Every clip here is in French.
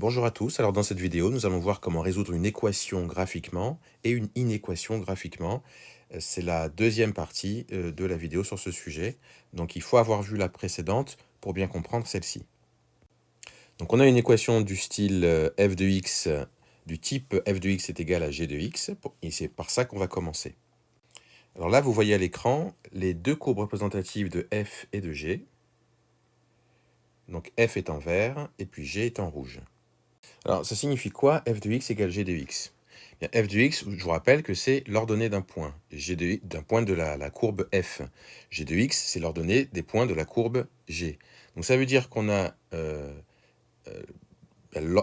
Bonjour à tous, alors dans cette vidéo nous allons voir comment résoudre une équation graphiquement et une inéquation graphiquement. C'est la deuxième partie de la vidéo sur ce sujet, donc il faut avoir vu la précédente pour bien comprendre celle-ci. Donc on a une équation du style f de x, du type f de x est égal à g de x, et c'est par ça qu'on va commencer. Alors là vous voyez à l'écran les deux courbes représentatives de f et de g. Donc f est en vert et puis g est en rouge. Alors, ça signifie quoi f de x égale g de x? Bien, f de x, je vous rappelle que c'est l'ordonnée d'un point, d'un point de la courbe f. G de x, c'est l'ordonnée des points de la courbe g. Donc ça veut dire qu'on a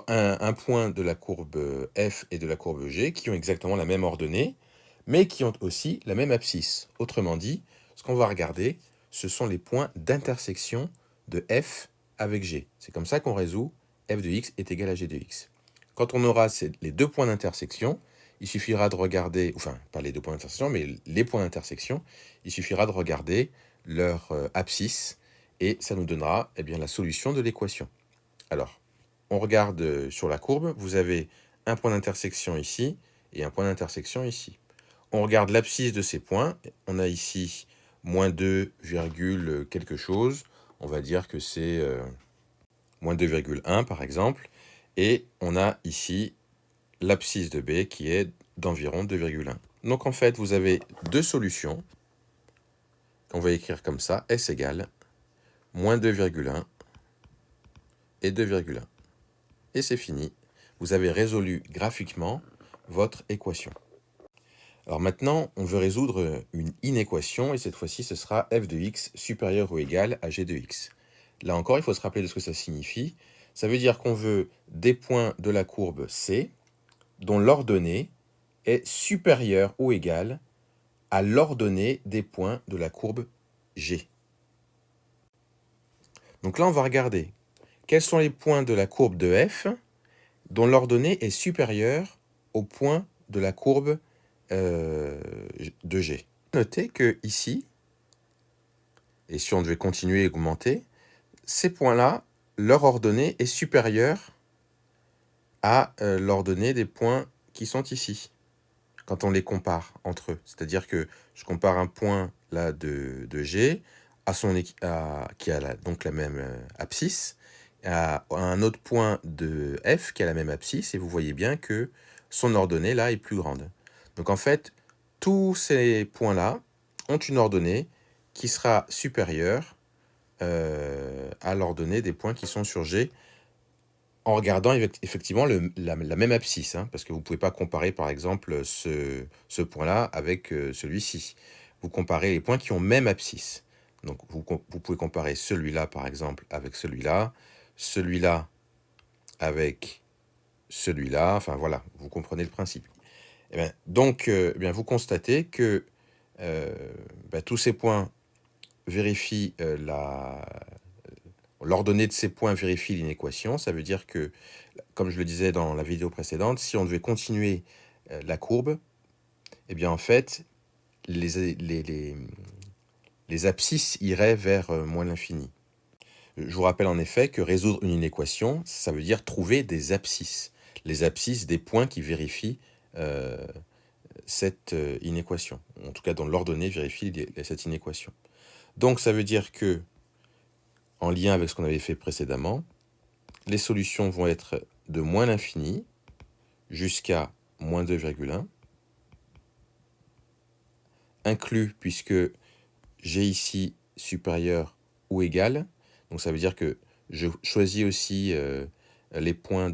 un point de la courbe f et de la courbe g qui ont exactement la même ordonnée, mais qui ont aussi la même abscisse. Autrement dit, ce qu'on va regarder, ce sont les points d'intersection de f avec g. C'est comme ça qu'on résout f de x est égal à g de x. Quand on aura les deux points d'intersection, il suffira de regarder, enfin pas les deux points d'intersection, mais les points d'intersection, il suffira de regarder leur abscisse et ça nous donnera eh bien, la solution de l'équation. Alors, on regarde sur la courbe, vous avez un point d'intersection ici et un point d'intersection ici. On regarde l'abscisse de ces points, on a ici moins 2, quelque chose, on va dire que c'est moins 2,1 par exemple, et on a ici l'abscisse de B qui est d'environ 2,1. Donc en fait, vous avez deux solutions. On va écrire comme ça, S égale moins 2,1 et 2,1. Et c'est fini. Vous avez résolu graphiquement votre équation. Alors maintenant, on veut résoudre une inéquation, et cette fois-ci, ce sera f de x supérieur ou égal à g de x. Là encore, il faut se rappeler de ce que ça signifie. Ça veut dire qu'on veut des points de la courbe C dont l'ordonnée est supérieure ou égale à l'ordonnée des points de la courbe G. Donc là, on va regarder quels sont les points de la courbe de f dont l'ordonnée est supérieure au point de la courbe de G. Notez que ici, et si on devait continuer et augmenter, ces points-là, leur ordonnée est supérieure à l'ordonnée des points qui sont ici, quand on les compare entre eux. C'est-à-dire que je compare un point là de G qui a donc la même abscisse, à un autre point de F qui a la même abscisse, et vous voyez bien que son ordonnée là est plus grande. Donc en fait, tous ces points-là ont une ordonnée qui sera supérieure à l'ordonnée des points qui sont sur G, en regardant effectivement la même abscisse, hein, parce que vous ne pouvez pas comparer par exemple ce point-là avec celui-ci. Vous comparez les points qui ont même abscisse. Donc vous pouvez comparer celui-là par exemple avec celui-là, celui-là avec celui-là, enfin voilà, vous comprenez le principe. Et bien, donc eh bien, vous constatez que tous ces points vérifient l'ordonnée de ces points vérifie l'inéquation. Ça veut dire que, comme je le disais dans la vidéo précédente, si on devait continuer la courbe, eh bien en fait, les abscisses iraient vers moins l'infini. Je vous rappelle en effet que résoudre une inéquation, ça veut dire trouver des abscisses. Les abscisses des points qui vérifient cette inéquation. En tout cas, dont l'ordonnée vérifie cette inéquation. Donc ça veut dire que, en lien avec ce qu'on avait fait précédemment, les solutions vont être de moins l'infini jusqu'à moins 2,1, inclus puisque j'ai ici supérieur ou égal. Donc ça veut dire que je choisis aussi les points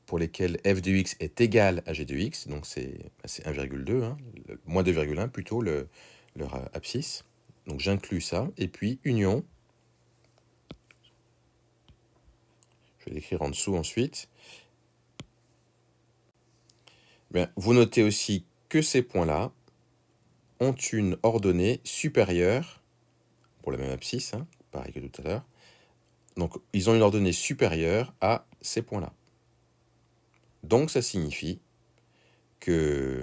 pour lesquels f de x est égal à g de x. Donc c'est 1,2, hein, moins 2,1 plutôt leur abscisse. Donc j'inclus ça. Et puis union. Je vais l'écrire en dessous ensuite. Bien, vous notez aussi que ces points-là ont une ordonnée supérieure, pour la même abscisse, hein, pareil que tout à l'heure. Donc, ils ont une ordonnée supérieure à ces points-là. Donc, ça signifie que,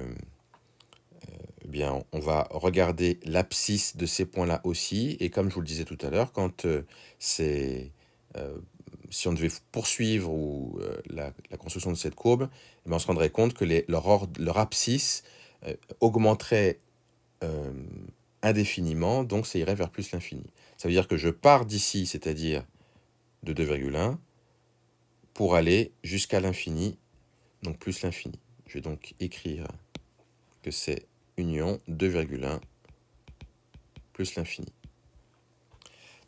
eh bien, on va regarder l'abscisse de ces points-là aussi. Et comme je vous le disais tout à l'heure, quand ces si on devait poursuivre la construction de cette courbe, eh ben, on se rendrait compte que leur abscisse augmenterait indéfiniment, donc ça irait vers plus l'infini. Ça veut dire que je pars d'ici, c'est-à-dire de 2,1, pour aller jusqu'à l'infini, donc plus l'infini. Je vais donc écrire que c'est union 2,1 plus l'infini.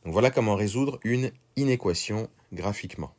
Donc voilà comment résoudre une inéquation graphiquement.